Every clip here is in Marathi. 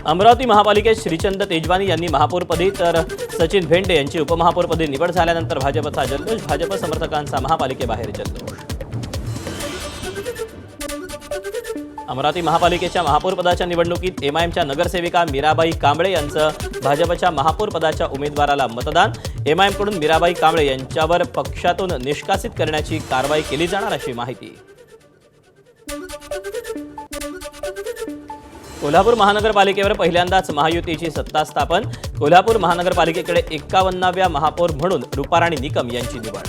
अमरावती महापालिकेत श्रीचंद तेजवानी यांनी महापौरपदी तर सचिन भेंडे यांची उपमहापौरपदी निवड झाल्यानंतर भाजपचा जल्लोष, भाजप समर्थकांचा महापालिकेबाहेर जल्लोष। अमरावती महापालिकेच्या महापौरपदाच्या निवडणुकीत एमआयएमच्या नगरसेविका मीराबाई कांबळे यांचं भाजपच्या महापौरपदाच्या उमेदवाराला मतदान। एमआयएमकडून मीराबाई कांबळे यांच्यावर पक्षातून निष्कासित करण्याची कारवाई केली जाणार अशी माहिती। कोल्हापूर महानगरपालिकेवर पहिल्यांदाच महायुतीची सत्ता स्थापन। कोल्हापूर महानगरपालिकेकडे 51व्या महापौर म्हणून रूपाराणी निकम यांची निवड।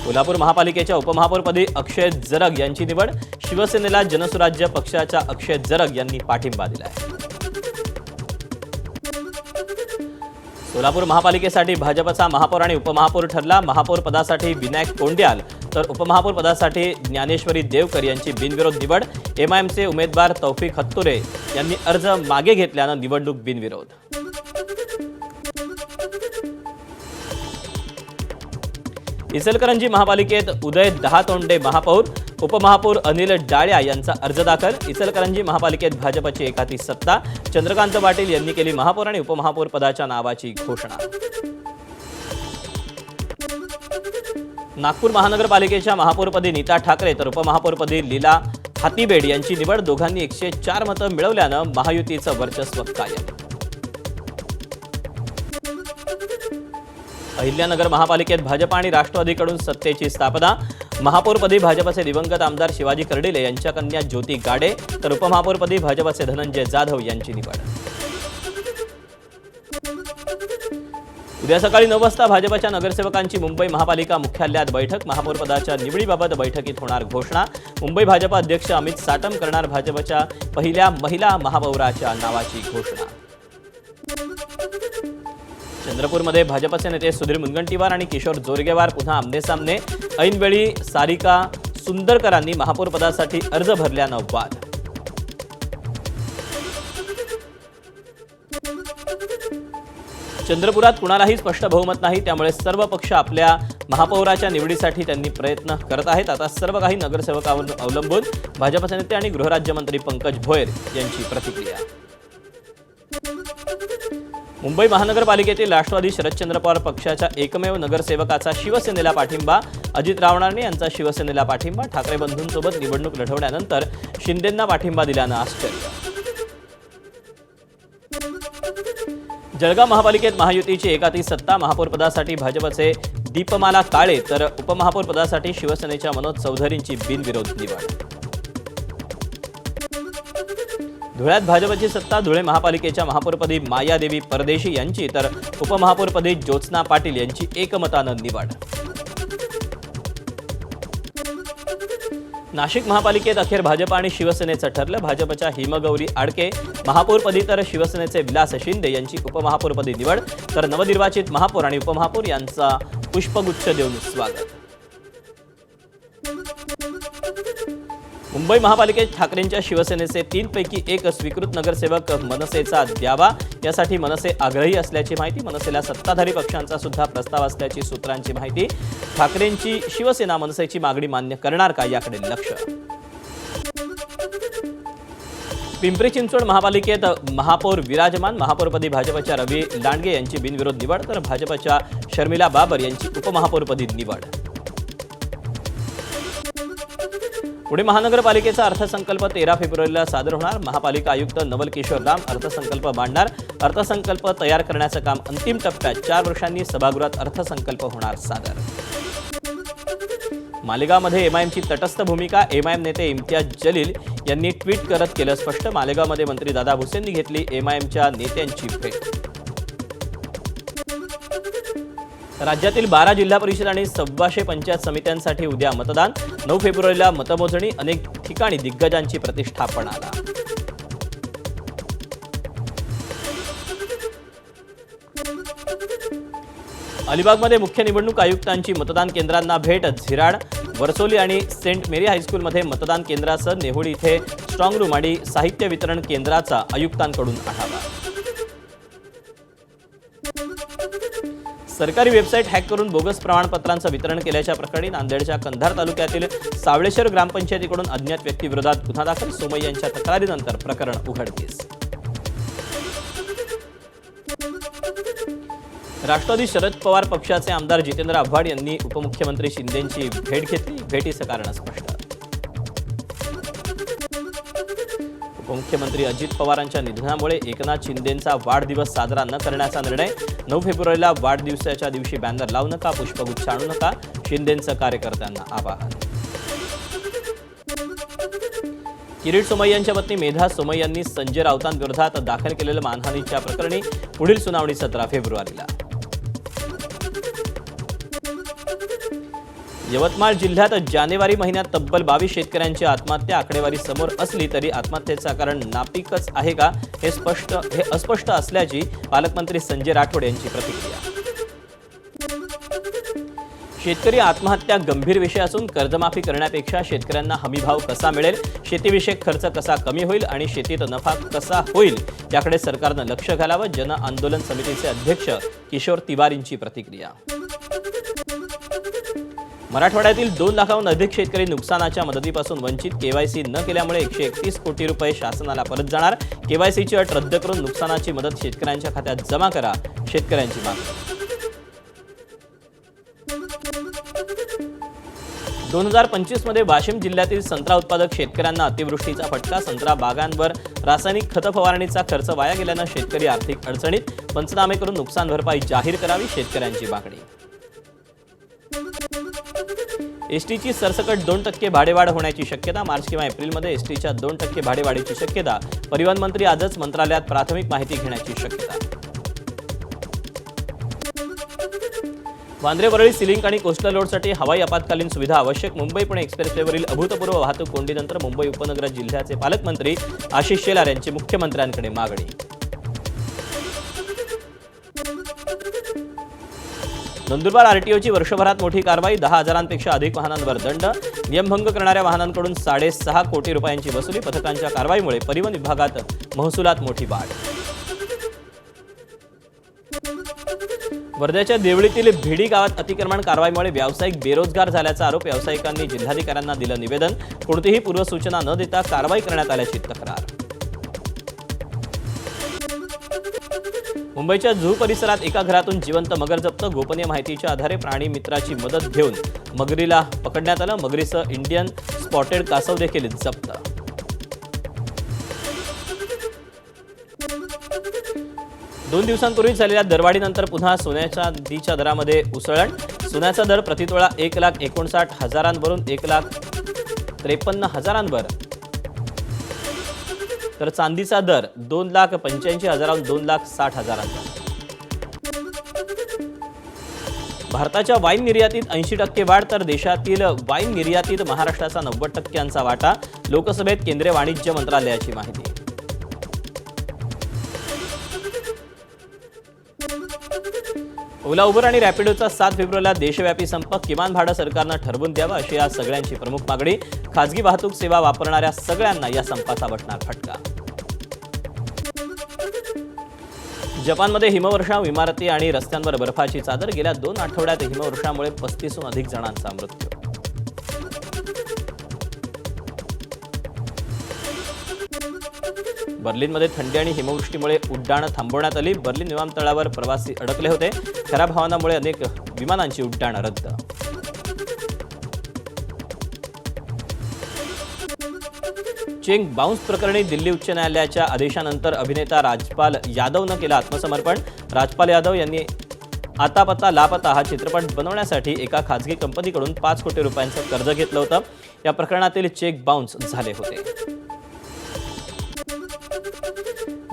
कोल्हापूर महापालिकेच्या उपमहापौरपदी अक्षय जरग यांची निवड। शिवसेनेला जनसुराज्य पक्षाच्या अक्षय जरग यांनी पाठिंबा दिलाय। सोलापूर महापालिकेसाठी भाजपचा महापौर आणि उपमहापौर ठरला। महापौर पदासाठी विनायक कोंड्याल तर उपमहापौर पदासाठी ज्ञानेश्वरी देवकर यांची बिनविरोध निवड। एमआयएमचे उमेदवार तौफिक हत्तुरे यांनी अर्ज मागे घेतल्यानं निवडणूक बिनविरोध। इचलकरंजी महापालिकेत उदय दहातोंडे महापौर, उपमहापौर अनिल डाळ्या यांचा अर्ज दाखल। इचलकरंजी महापालिकेत भाजपची एकाती सत्ता। चंद्रकांत पाटील यांनी केली महापौर आणि उपमहापौर पदाच्या नावाची घोषणा। नागपूर महानगरपालिकेच्या महापौरपदी नीता ठाकरे तर उपमहापौरपदी लीला हातीबेड यांची निवड। दोघांनी 104 मतं मिळवल्यानं महायुतीचं वर्चस्व कायम। अहिल्यानगर महापालिकेत भाजप आणि राष्ट्रवादीकडून सत्तेची स्थापना। महापौरपदी भाजपचे दिवंगत आमदार शिवाजी कर्डिले यांच्या कन्या ज्योती गाडे तर उपमहापौरपदी भाजपचे धनंजय जाधव यांची निवड। उद्या सकाळी 9 वाजता भाजपच्या नगरसेवकांची मुंबई महापालिका मुख्यालयात बैठक। महापौरपदाच्या निवडीबाबत बैठकीत होणार घोषणा। मुंबई भाजप अध्यक्ष अमित साटम करणार भाजपच्या पहिल्या महिला महापौराच्या नावाची घोषणा। चंद्रपूरमध्ये भाजपचे नेते सुधीर मुनगंटीवार आणि किशोर जोरगेवार पुन्हा आमनेसामने। ऐनवेळी सारिका सुंदरकरांनी महापौरपदासाठी अर्ज भरल्यानं वाद। चंद्रपुरात कुणालाही स्पष्ट बहुमत नाही, त्यामुळे सर्व पक्ष आपल्या महापौराच्या निवडीसाठी त्यांनी प्रयत्न करत आहेत। आता सर्व काही नगरसेवकांवर अवलंबून। भाजपचे नेते आणि गृहराज्यमंत्री पंकज भोयर यांची प्रतिक्रिया। मुंबई महानगरपालिकेतील राष्ट्रवादी शरदचंद्र पवार पक्षाच्या एकमेव नगरसेवकाचा शिवसेनेला पाठिंबा। अजित रावणाने यांचा शिवसेनेला पाठिंबा। ठाकरे बंधूंसोबत निवडणूक लढवण्यानंतर शिंदेंना पाठिंबा दिल्यानं आश्चर्य। जळगाव महापालिकेत महायुतीची एकाती सत्ता। महापौरपदासाठी भाजपचे दीपमाला काळे तर उपमहापौरपदासाठी शिवसेनेच्या मनोज चौधरींची बिनविरोध निवड। धुळ्यात भाजपची सत्ता। धुळे महापालिकेच्या महापौरपदी मायादेवी परदेशी यांची तर उपमहापौरपदी ज्योत्स्ना पाटील यांची एकमतानं निवड। नाशिक महापालिकेत अखेर भाजप आणि शिवसेनेचं ठरलं। भाजपच्या हिमगौरी आडके महापौरपदी तर शिवसेनेचे विलास शिंदे यांची उपमहापौरपदी निवड। तर नवनिर्वाचित महापौर आणि उपमहापौर यांचा पुष्पगुच्छ देऊन स्वागत। मुंबई महापालिकेत ठाकरेंच्या शिवसेनेचे 3 पैकी 1 स्वीकृत नगरसेवक मनसेचा द्यावा, यासाठी मनसे आग्रही असल्याची माहिती। मनसेला सत्ताधारी पक्षांचा सुद्धा प्रस्ताव असल्याची सूत्रांची माहिती। ठाकरेंची शिवसेना मनसेची मागणी मान्य करणार का याकडे लक्ष। पिंपरी चिंचवड महापालिकेत महापौर विराजमान। महापौरपदी भाजपच्या रवी लांडगे यांची बिनविरोध निवड तर भाजपच्या शर्मिला बाबर यांची उपमहापौरपदी निवड। पुणे महानगरपालिकेचा अर्थसंकल्प 13 फेब्रुवारीला सादर होणार। महापालिका आयुक्त नवल किशोर राम अर्थसंकल्प मांडणार। अर्थसंकल्प तयार करण्याचं काम अंतिम टप्प्यात। 4 वर्षांनी सभागृहात अर्थसंकल्प होणार सादर। मालेगावमध्ये एमआयएमची तटस्थ भूमिका। एमआयएम नेते इम्तियाज जलील यांनी ट्विट करत केलं स्पष्ट। मालेगावमध्ये मंत्री दादा भुसेंनी घेतली एमआयएमच्या नेत्यांची भेट। राज्यातील 12 जिल्हा परिषद आणि 1,200 पंचायत समित्यांसाठी उद्या मतदान। 9 फेब्रुवारीला मतमोजणी। अनेक ठिकाणी दिग्गजांची प्रतिष्ठा पणाला। अलिबागमध्ये मुख्य निवडणूक आयुक्तांची मतदान केंद्रांना भेट। झिराड, वरसोली आणि सेंट मेरी हायस्कूलमध्ये मतदान केंद्रासह नेहुडी इथे स्ट्रॉंग रूम आणि साहित्य वितरण केंद्राचा आयुक्तांकडून आढावा। सरकारी वेबसाईट हॅक करून बोगस प्रमाणपत्रांचं वितरण केल्याच्या प्रकरणी नांदेडच्या कंधार तालुक्यातील सावळेश्वर ग्रामपंचायतीकडून अज्ञात व्यक्तीविरोधात गुन्हा दाखल. सोमय्या यांच्या तक्रारीनंतर प्रकरण उघडकीस. राष्ट्रवादी शरद पवार पक्षाचे आमदार जितेंद्र आव्हाड यांनी उपमुख्यमंत्री शिंदेंची भेट घेतली. भेटीचं कारण स्पष्ट. उपमुख्यमंत्री अजित पवारांच्या निधनामुळे एकनाथ शिंदेंचा वाढदिवस साजरा न करण्याचा निर्णय. 9 फेब्रुवारीला वाढदिवसाच्या दिवशी बॅनर लावू नका, पुष्पगुच्छ आणू नका, शिंदेंचं कार्यकर्त्यांना आवाहन. किरीट सोमय्यांच्या पत्नी मेधा सोमय्यांनी संजय राऊतांविरोधात दाखल केलेल्या मानहानीच्या प्रकरणी पुढील सुनावणी 17 फेब्रुवारीला. यवतमाळ जिल्ह्यात जानेवारी महिन्यात तब्बल 22 शेतकऱ्यांची आत्महत्या. आकडेवारी समोर असली तरी आत्महत्येचं कारण नापिकच आहे का हे अस्पष्ट असल्याची पालकमंत्री संजय राठोड यांची प्रतिक्रिया. शेतकरी आत्महत्या गंभीर विषय असून कर्जमाफी करण्यापेक्षा शेतकऱ्यांना हमीभाव कसा मिळेल, शेतीविषयक खर्च कसा कमी होईल आणि शेतीत नफा कसा होईल याकडे सरकारनं लक्ष घालावं. जन आंदोलन समितीचे अध्यक्ष किशोर तिवारींची प्रतिक्रिया. मराठवाड्यातील 2 लाखाहून अधिक शेतकरी नुकसानाच्या मदतीपासून वंचित. केवायसी न केल्यामुळे 131 कोटी रुपये शासनाला परत जाणार. केवायसीची अट रद्द करून नुकसानाची मदत शेतकऱ्यांच्या खात्यात जमा करा, शेतकऱ्यांची मागणी. 2025 मध्ये वाशिम जिल्ह्यातील संत्रा उत्पादक शेतकऱ्यांना अतिवृष्टीचा फटका. संत्रा बागांवर रासायनिक खत फवारणीचा खर्च वाया गेल्यानं शेतकरी आर्थिक अडचणीत. पंचनामे करून नुकसान भरपाई जाहीर करावी, शेतकऱ्यांची मागणी. एसटीची सरसकट 2% भाडेवाढ होण्याची शक्यता. मार्च किंवा एप्रिलमध्ये एसटीच्या 2% भाडेवाढीची शक्यता. परिवहन मंत्री आजच मंत्रालयात प्राथमिक माहिती घेण्याची शक्यता. वांद्रे वरळी सिलिंक आणि कोस्टल रोडसाठी हवाई आपत्कालीन सुविधा आवश्यक. मुंबई पुणे एक्सप्रेसवेवरील अभूतपूर्व वाहतूक कोंडीनंतर मुंबई उपनगर जिल्ह्याचे पालकमंत्री आशिष शेलार यांची मुख्यमंत्र्यांकडे मागणी. नंदुरबार आरटीओची वर्षभरात मोठी कारवाई. 10,000पेक्षा अधिक वाहनांवर दंड. नियमभंग करणाऱ्या वाहनांकडून 6.5 कोटी रुपयांची वसुली. पथकांच्या कारवाईमुळे परिवहन विभागात महसुलात मोठी वाढ. वर्ध्याच्या देवळीतील भिडी गावात अतिक्रमण कारवाईमुळे व्यावसायिक बेरोजगार झाल्याचा आरोप. व्यावसायिकांनी जिल्हाधिकाऱ्यांना दिलं निवेदन. कोणतीही पूर्वसूचना न देता कारवाई करण्यात आल्याची तक्रार. मुंबईच्या झू परिसरात एका घरातून जिवंत मगर जप्त. गोपनीय माहितीच्या आधारे प्राणी मित्राची मदत घेऊन मगरीला पकडण्यात आलं. मगरीसह इंडियन स्पॉटेड कासव देखील जप्त. दोन दिवसांपूर्वी झालेल्या दरवाढीनंतर पुन्हा सोन्याच्या चांदीच्या दरामध्ये उसळण. सोन्याचा दर प्रतितोळा 1,59,000वरून 1,53,000वर, तर चांदीचा दर 2,85,000वरून 2,60,000. भारताच्या वाईन निर्यातीत 80% वाढ, तर देशातील वाईन निर्यातीत महाराष्ट्राचा 90% वाटा. लोकसभेत केंद्रीय वाणिज्य मंत्रालयाची माहिती. ओला, उबर आणि रॅपिडोचा 7 फेब्रुवारीला देशव्यापी संप. किमान भाडं सरकारनं ठरवून द्यावं अशी या सगळ्यांची प्रमुख मागणी. खासगी वाहतूक सेवा वापरणाऱ्या सगळ्यांना या संपाचा बसणार फटका. जपानमध्ये हिमवर्षाव, इमारती आणि रस्त्यांवर बर्फाची चादर. गेल्या 2 आठवड्यात हिमवर्षामुळे 35हून अधिक जणांचा मृत्यू. बर्लिनमध्ये थंडी आणि हिमवृष्टीमुळे उड्डाणं थांबवण्यात आली. बर्लिन विमानतळावर प्रवासी अडकले होते. खराब हवामानामुळे अनेक विमानांची उड्डाणं रद्द. चेक बाउन्स प्रकरणी दिल्ली उच्च न्यायालयाच्या आदेशानंतर अभिनेता राजपाल यादवनं केलं आत्मसमर्पण. राजपाल यादव यांनी आता पत्ता लापता हा चित्रपट बनवण्यासाठी एका खासगी कंपनीकडून 5 कोटी रुपयांचं कर्ज घेतलं होतं. या प्रकरणातील चेक बाउन्स झाले होते.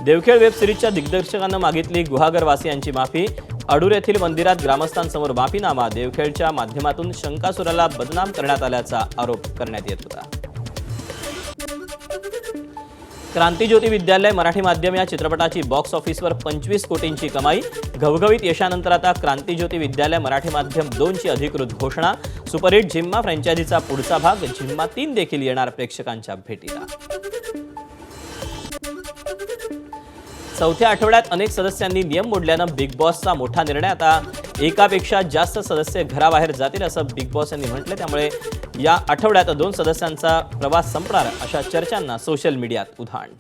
देवखेड वेब सिरीजच्या दिग्दर्शकांना मागितली गुहागरवासियांची माफी. अडूर येथील मंदिरात ग्रामस्थांसमोर माफीनामा. देवखेडच्या माध्यमातून शंकासुराला बदनाम करण्यात आल्याचा आरोप करण्यात येत होता. क्रांतिज्योती विद्यालय मराठी माध्यम या चित्रपटाची बॉक्स ऑफिसवर 25 कोटींची कमाई. घवघवीत यशानंतर आता क्रांतिज्योती विद्यालय मराठी माध्यम 2ची अधिकृत घोषणा. सुपरहिट झिम्मा फ्रँचायझीचा पुढचा भाग झिम्मा 3 देखील येणार प्रेक्षकांच्या भेटीला. चौथ्या आठवड्यात अनेक सदस्यांनी नियम मोडल्यानं बिग बॉसचा मोठा निर्णय. आता एकापेक्षा जास्त सदस्य घराबाहेर जातील असं बिग बॉस यांनी म्हटलं. त्यामुळे या आठवड्यात 2 सदस्यांचा प्रवास संपणार अशा चर्चांना सोशल मीडियात उधाण.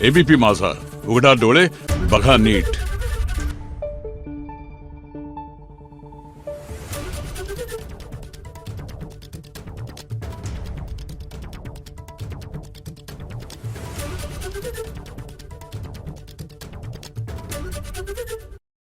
एबीपी माझा, उघडा डोळे बघा नीट.